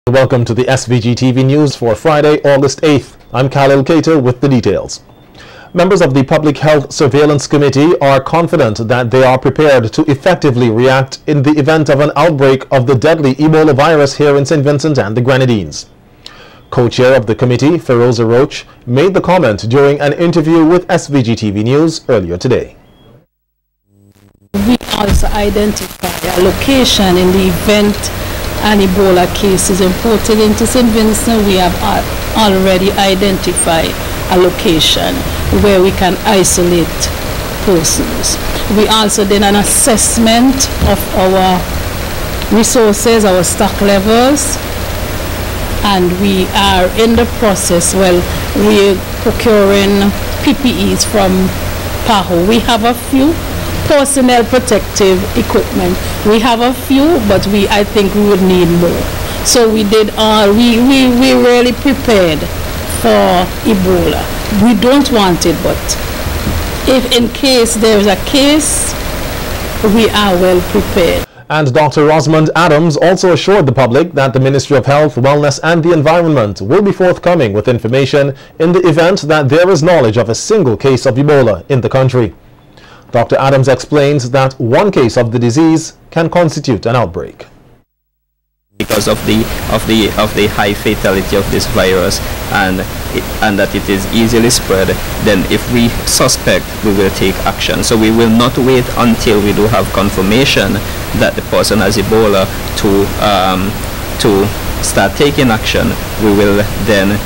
Welcome to the SVG-TV news for Friday, August 8th. I'm Khalil Kato with the details. Members of the Public Health Surveillance Committee are confident that they are prepared to effectively react in the event of an outbreak of the deadly Ebola virus here in St. Vincent and the Grenadines. Co-chair of the committee, Fisheries Roach, made the comment during an interview with SVG-TV News earlier today. We also identify a location in the event an Ebola case is imported into St. Vincent. We have already identified a location where we can isolate persons. We also did an assessment of our resources, our stock levels, and we are in the process, we're procuring PPEs from PAHO. We have a few personnel protective equipment. We have a few, but I think we would need more. So we really prepared for Ebola. We don't want it, but if in case there is a case, we are well prepared. And Dr. Rosamond Adams also assured the public that the Ministry of Health, Wellness and the Environment will be forthcoming with information in the event that there is knowledge of a single case of Ebola in the country. Dr. Adams explains that one case of the disease can constitute an outbreak. Because of the high fatality of this virus and that it is easily spread, then if we suspect, we will take action. So we will not wait until we do have confirmation that the person has Ebola to start taking action. We will then,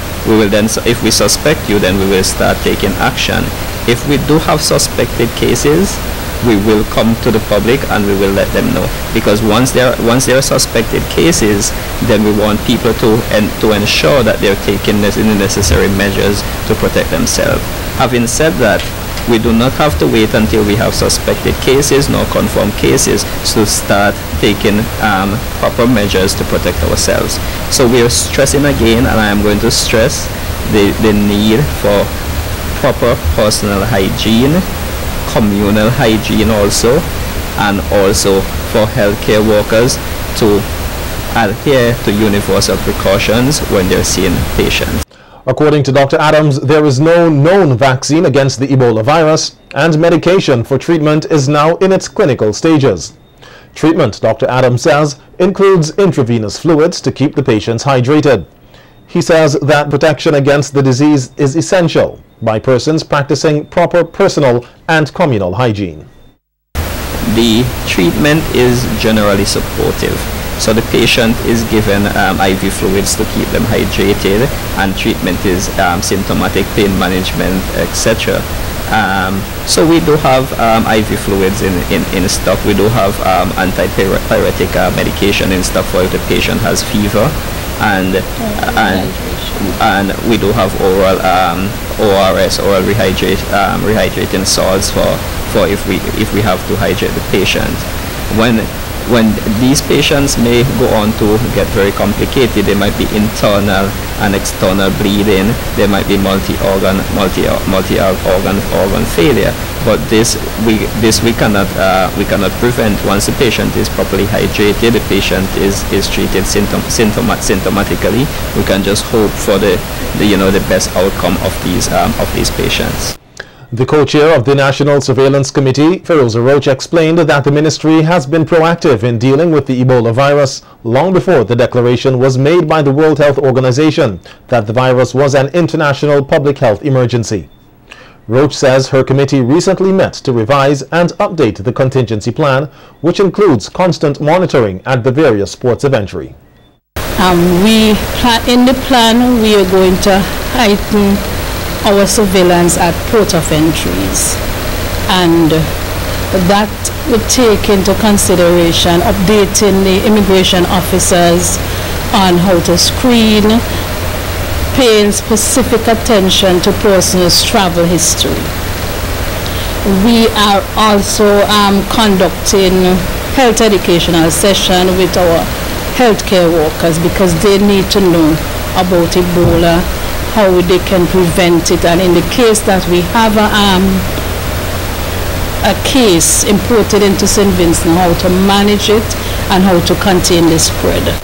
if we suspect you, then we will start taking action. If we do have suspected cases, we will come to the public and we will let them know. Because once there are suspected cases, then we want people to ensure that they're taking the necessary measures to protect themselves. Having said that, we do not have to wait until we have suspected cases nor confirmed cases to start taking proper measures to protect ourselves. So we are stressing again, and I am going to stress the need for proper personal hygiene, communal hygiene also, and also for healthcare workers to adhere to universal precautions when they're seeing patients. According to Dr. Adams, there is no known vaccine against the Ebola virus, and medication for treatment is now in its clinical stages. Treatment, Dr. Adams says, includes intravenous fluids to keep the patients hydrated. He says that protection against the disease is essential by persons practicing proper personal and communal hygiene. The treatment is generally supportive. So the patient is given IV fluids to keep them hydrated, and treatment is symptomatic pain management, etc. So we do have IV fluids in stock. We do have antipyretic medication in stock for if the patient has fever, and we do have oral ORS, oral rehydrating salts for if we have to hydrate the patient. When these patients may go on to get very complicated, there might be internal and external bleeding, there might be multi-organ failure. But this we cannot prevent. Once the patient is properly hydrated, the patient is treated symptomatically. We can just hope for the best outcome of these patients. The co-chair of the National Surveillance Committee, Fisheries Roach, explained that the ministry has been proactive in dealing with the Ebola virus long before the declaration was made by the World Health Organization that the virus was an international public health emergency. Roach says her committee recently met to revise and update the contingency plan, which includes constant monitoring at the various ports of entry. In the plan, we are going to heighten our surveillance at port of entries, and that would take into consideration updating the immigration officers on how to screen, paying specific attention to persons' travel history. We are also conducting health educational session with our healthcare workers, because they need to know about Ebola, how they can prevent it, and in the case that we have a case imported into St. Vincent, how to manage it and how to contain the spread.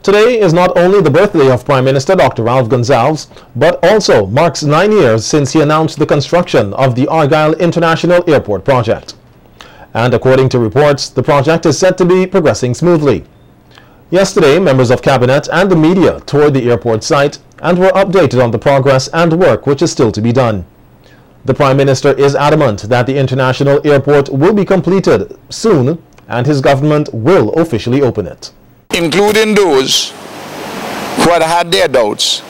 Today is not only the birthday of Prime Minister Dr. Ralph Gonsalves, but also marks 9 years since he announced the construction of the Argyle International Airport project. And according to reports, the project is said to be progressing smoothly. Yesterday, members of cabinet and the media toured the airport site and were updated on the progress and work which is still to be done. The Prime Minister is adamant that the international airport will be completed soon and his government will officially open it. Including those who had their doubts,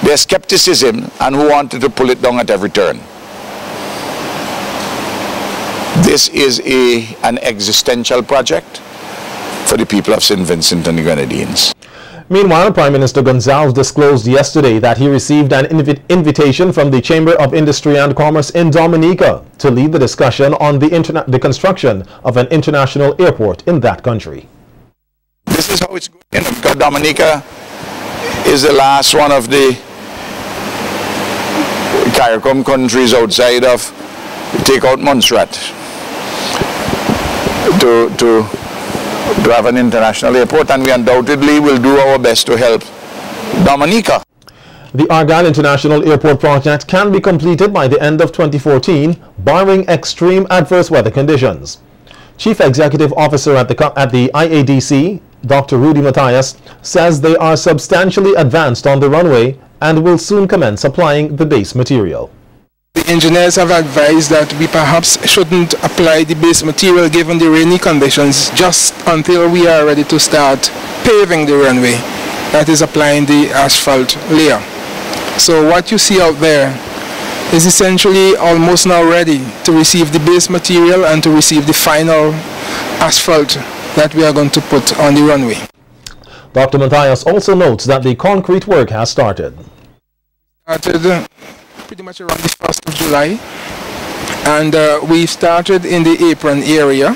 their skepticism, and who wanted to pull it down at every turn. This is an existential project for the people of St. Vincent and the Grenadines. Meanwhile, Prime Minister Gonsalves disclosed yesterday that he received an invitation from the Chamber of Industry and Commerce in Dominica to lead the discussion on the construction of an international airport in that country. This is how it's going, because Dominica is the last one of the CARICOM countries outside of take out Montserrat to have an international airport, and we undoubtedly will do our best to help Dominica. The Argyle International Airport project can be completed by the end of 2014, barring extreme adverse weather conditions. Chief Executive Officer at the IADC, Dr. Rudy Matthias, says they are substantially advanced on the runway and will soon commence applying the base material. The engineers have advised that we perhaps shouldn't apply the base material given the rainy conditions just until we are ready to start paving the runway, that is applying the asphalt layer. So what you see out there is essentially almost now ready to receive the base material and to receive the final asphalt that we are going to put on the runway. Dr. Matthias also notes that the concrete work has started. Pretty much around the 1st of July, and we started in the apron area,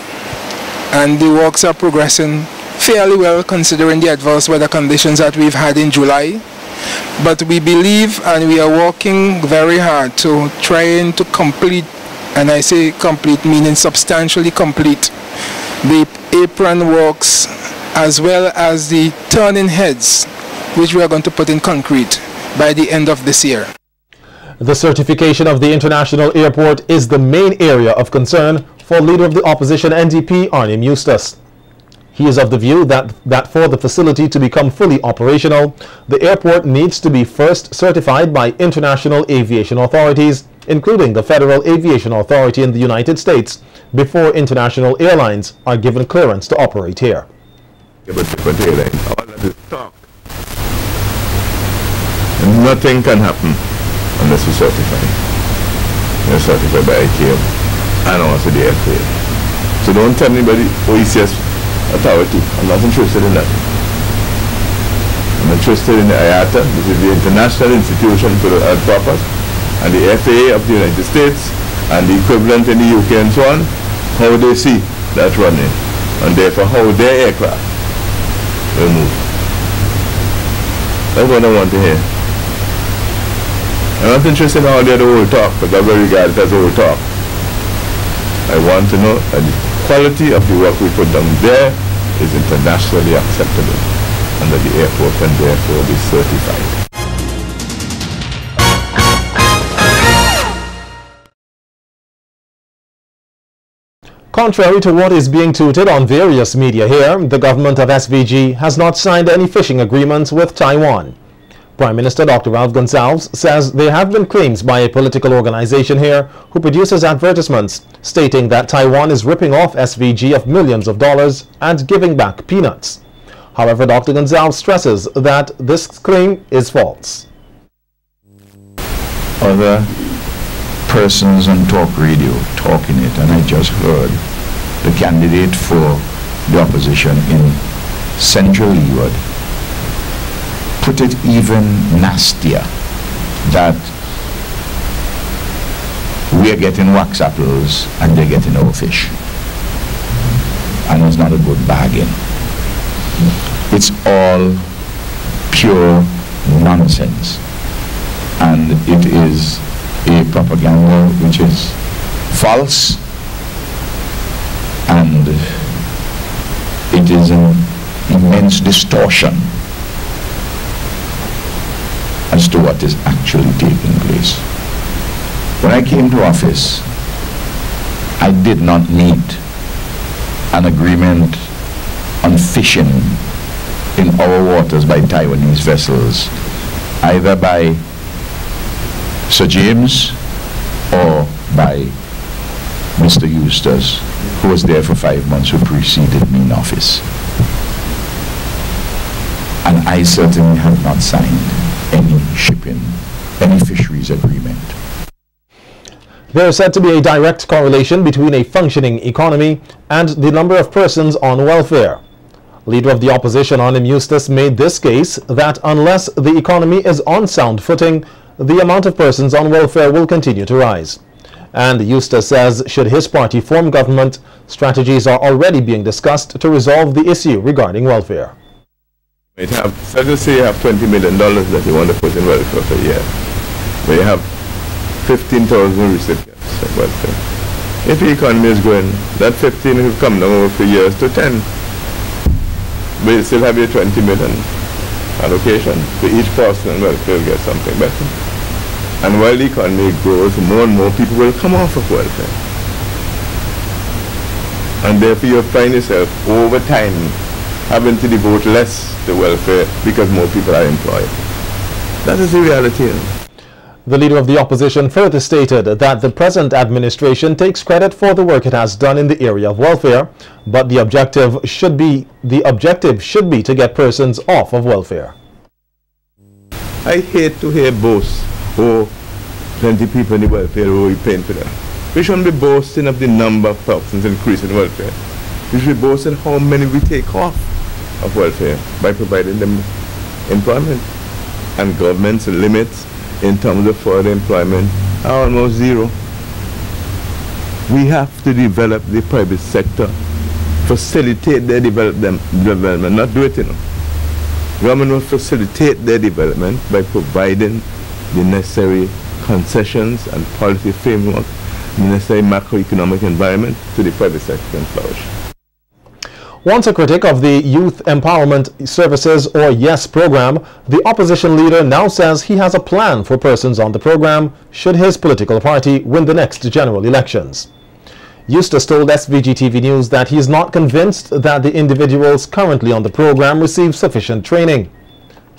and the works are progressing fairly well considering the adverse weather conditions that we've had in July. But we believe, and we are working very hard to trying to complete, and I say complete meaning substantially complete, the apron works as well as the turning heads, which we are going to put in concrete by the end of this year. The certification of the international airport is the main area of concern for Leader of the Opposition NDP, Arnim Eustace. He is of the view that for the facility to become fully operational, the airport needs to be first certified by international aviation authorities, including the Federal Aviation Authority in the United States, before international airlines are given clearance to operate here. Nothing can happen unless we certify. We're certified by ICAO and also the FAA. So don't tell anybody OECS authority. I'm not interested in that. I'm interested in the IATA, which is the International Institution for the Earth Purpose, and the FAA of the United States, and the equivalent in the UK and so on, how they see that running, and therefore how their aircraft will move. That's what I want to hear. I'm not interested in how they do the whole talk, because I very regard it as whole talk. I want to know that the quality of the work we put down there is internationally acceptable, and that the airport can therefore be certified. Contrary to what is being touted on various media here, the government of SVG has not signed any fishing agreements with Taiwan. Prime Minister Dr. Ralph Gonsalves says there have been claims by a political organization here who produces advertisements stating that Taiwan is ripping off SVG of millions of dollars and giving back peanuts. However, Dr. Gonsalves stresses that this claim is false. Other persons on talk radio talking it, and I just heard the candidate for the opposition in Central Leeward put it even nastier, that we are getting wax apples and they're getting our fish, and it's not a good bargain. It's all pure nonsense, and it is a propaganda which is false, and it is an immense distortion as to what is actually taking place. When I came to office, I did not need an agreement on fishing in our waters by Taiwanese vessels, either by Sir James or by Mr. Eustace, who was there for 5 months, who preceded me in office. And I certainly have not signed any shipping, any fisheries agreement. There is said to be a direct correlation between a functioning economy and the number of persons on welfare. Leader of the opposition, Arnim Eustace, made this case that unless the economy is on sound footing, the amount of persons on welfare will continue to rise. And Eustace says should his party form government, strategies are already being discussed to resolve the issue regarding welfare. Let's just say you have $20 million that you want to put in welfare per year. But you have 15,000 recipients of welfare. If the economy is growing, that 15 will come down over 3 years to 10. But you still have your 20 million allocation. For each person on welfare will get something better. And while the economy grows, more and more people will come off of welfare. And therefore you'll find yourself over time having to devote less to welfare because more people are employed. That is the reality. The leader of the opposition further stated that the present administration takes credit for the work it has done in the area of welfare, but the objective should be to get persons off of welfare. I hate to hear boasts, oh, 20 people in the welfare, oh, we're paying for them. We shouldn't be boasting of the number of persons increasing welfare. We should be boasting how many we take off of welfare by providing them employment. And government's limits in terms of further employment are almost zero. We have to develop the private sector, facilitate their development, not do it, Government will facilitate their development by providing the necessary concessions and policy framework, the necessary macroeconomic environment to the private sector can flourish. Once a critic of the Youth Empowerment Services or YES program, the opposition leader now says he has a plan for persons on the program should his political party win the next general elections. Eustace told SVG-TV News that he is not convinced that the individuals currently on the program receive sufficient training.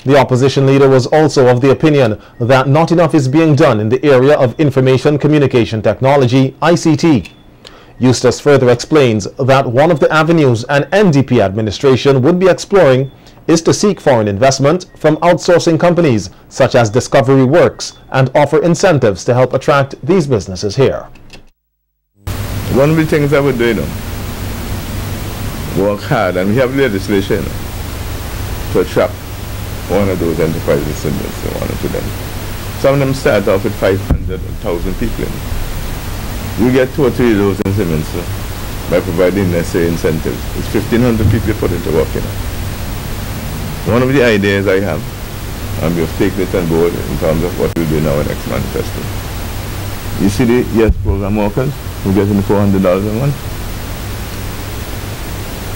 The opposition leader was also of the opinion that not enough is being done in the area of information communication technology, ICT. Eustace further explains that one of the avenues an NDP administration would be exploring is to seek foreign investment from outsourcing companies such as Discovery Works and offer incentives to help attract these businesses here. One of the things I would do, work hard, and we have legislation to attract one of those enterprises in one of them. Some of them start off with 500,000 people in. You get 2 or 3 of those in Siemens by providing necessary incentives. It's 1,500 people put into work. One of the ideas I have, and we have taken it on board in terms of what we'll do in our next manifesto. You see the YES program workers who get in $400 a month?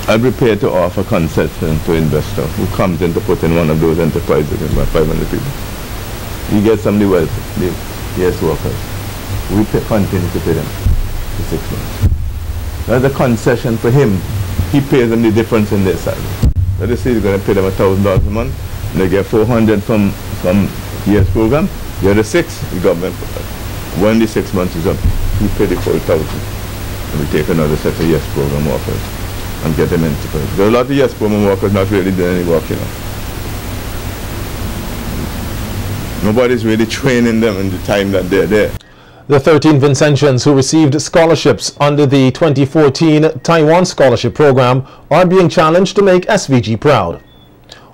I'm prepared to offer concession to an investor who comes in to put in one of those enterprises in about 500 people. You get some of the YES workers. We continue to pay them for 6 months. That's a concession for him. He pays them the difference in their salary. Let us say he's going to pay them $1,000 a month, and they get 400 from YES program. The other 6, the government. When the 6 months is up, we pay the full 1,000. And we take another set of YES program workers and get them into it. There are a lot of YES program workers not really doing any work, Nobody's really training them in the time that they're there. The 13 Vincentians who received scholarships under the 2014 Taiwan Scholarship Program are being challenged to make SVG proud.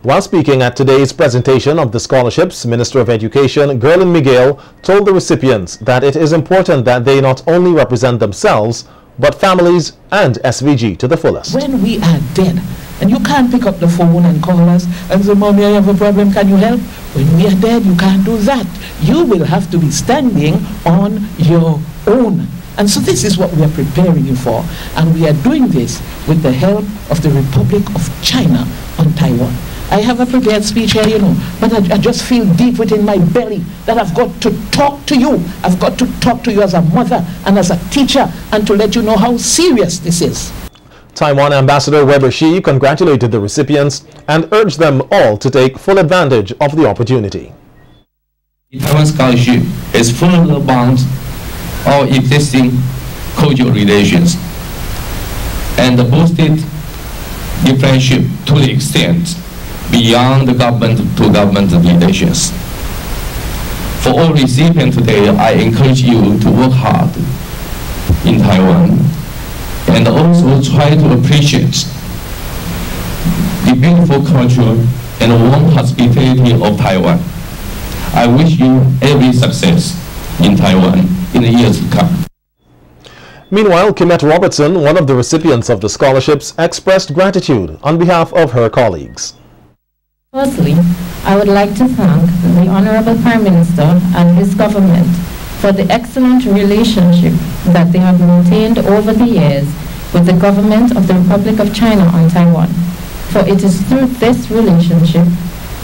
While speaking at today's presentation of the scholarships, Minister of Education Gerlin Miguel told the recipients that it is important that they not only represent themselves, but families and SVG to the fullest. When we are dead, and you can't pick up the phone and call us and say, Mommy, I have a problem, can you help? When we are dead, you can't do that. You will have to be standing on your own. And so this is what we are preparing you for. And we are doing this with the help of the Republic of China on Taiwan. I have a prepared speech here, you know, but I just feel deep within my belly that I've got to talk to you. I've got to talk to you as a mother and as a teacher and to let you know how serious this is. Taiwan Ambassador Weber Shi congratulated the recipients and urged them all to take full advantage of the opportunity. The Taiwan Scholarship is further about our existing cultural relations and boosted the friendship to the extent beyond the government-to-government relations. For all recipients today, I encourage you to work hard in Taiwan and also try to appreciate the beautiful culture and warm hospitality of Taiwan. I wish you every success in Taiwan in the years to come. Meanwhile, Kimette Robertson, one of the recipients of the scholarships, expressed gratitude on behalf of her colleagues. Firstly, I would like to thank the Honorable Prime Minister and his government for the excellent relationship that they have maintained over the years with the government of the Republic of China on Taiwan. For it is through this relationship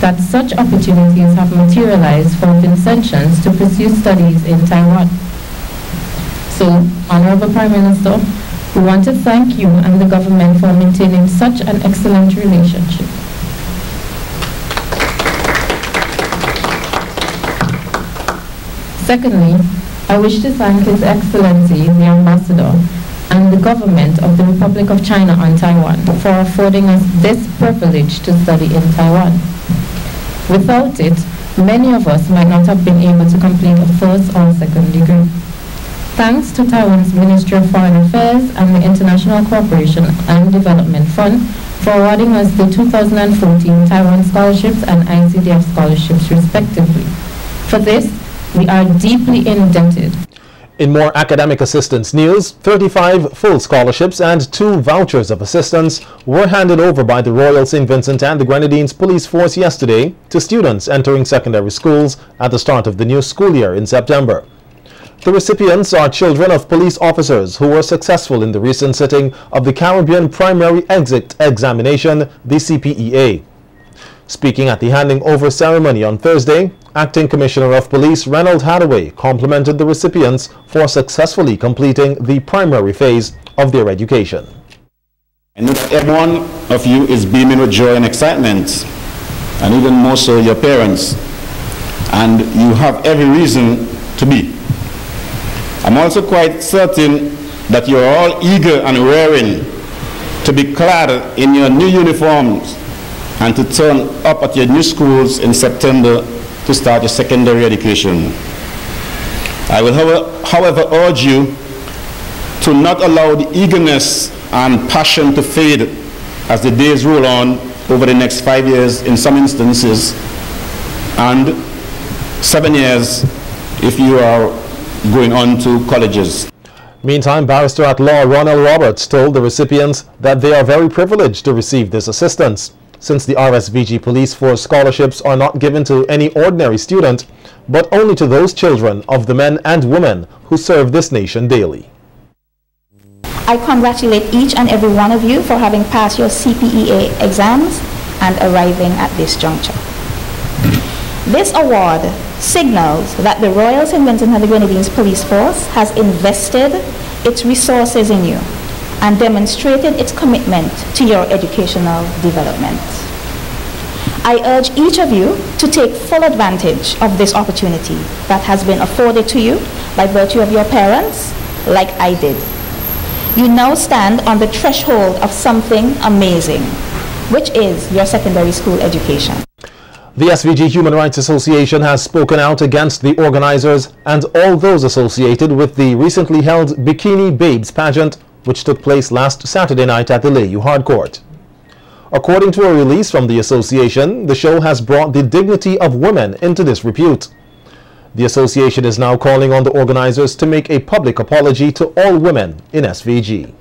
that such opportunities have materialized for Vincentians to pursue studies in Taiwan. So, Honorable Prime Minister, we want to thank you and the government for maintaining such an excellent relationship. Secondly, I wish to thank His Excellency, the Ambassador, and the government of the Republic of China on Taiwan for affording us this privilege to study in Taiwan. Without it, many of us might not have been able to complete a first or second degree. Thanks to Taiwan's Ministry of Foreign Affairs and the International Cooperation and Development Fund for awarding us the 2014 Taiwan Scholarships and ICDF Scholarships respectively. For this, we are deeply indebted. In more academic assistance news, 35 full scholarships and 2 vouchers of assistance were handed over by the Royal St. Vincent and the Grenadines Police Force yesterday to students entering secondary schools at the start of the new school year in September. The recipients are children of police officers who were successful in the recent sitting of the Caribbean Primary Exit Examination, the CPEA. Speaking at the handing over ceremony on Thursday, Acting Commissioner of Police Reynold Hadaway complimented the recipients for successfully completing the primary phase of their education. I know that every one of you is beaming with joy and excitement, and even more so your parents, and you have every reason to be. I'm also quite certain that you're all eager and raring to be clad in your new uniforms and to turn up at your new schools in September to start your secondary education. I will, however, urge you to not allow the eagerness and passion to fade as the days roll on over the next 5 years in some instances, and 7 years if you are going on to colleges. Meantime, Barrister-at-Law Ronald Roberts told the recipients that they are very privileged to receive this assistance, since the RSVG Police Force scholarships are not given to any ordinary student, but only to those children of the men and women who serve this nation daily. I congratulate each and every one of you for having passed your CPEA exams and arriving at this juncture. This award signals that the Royal St. Vincent and the Grenadines Police Force has invested its resources in you and demonstrated its commitment to your educational development. I urge each of you to take full advantage of this opportunity that has been afforded to you by virtue of your parents, like I did. You now stand on the threshold of something amazing, which is your secondary school education. The SVG Human Rights Association has spoken out against the organizers and all those associated with the recently held Bikini Babes pageant, which took place last Saturday night at the Layu Hard Court. According to a release from the association, the show has brought the dignity of women into disrepute. The association is now calling on the organizers to make a public apology to all women in SVG.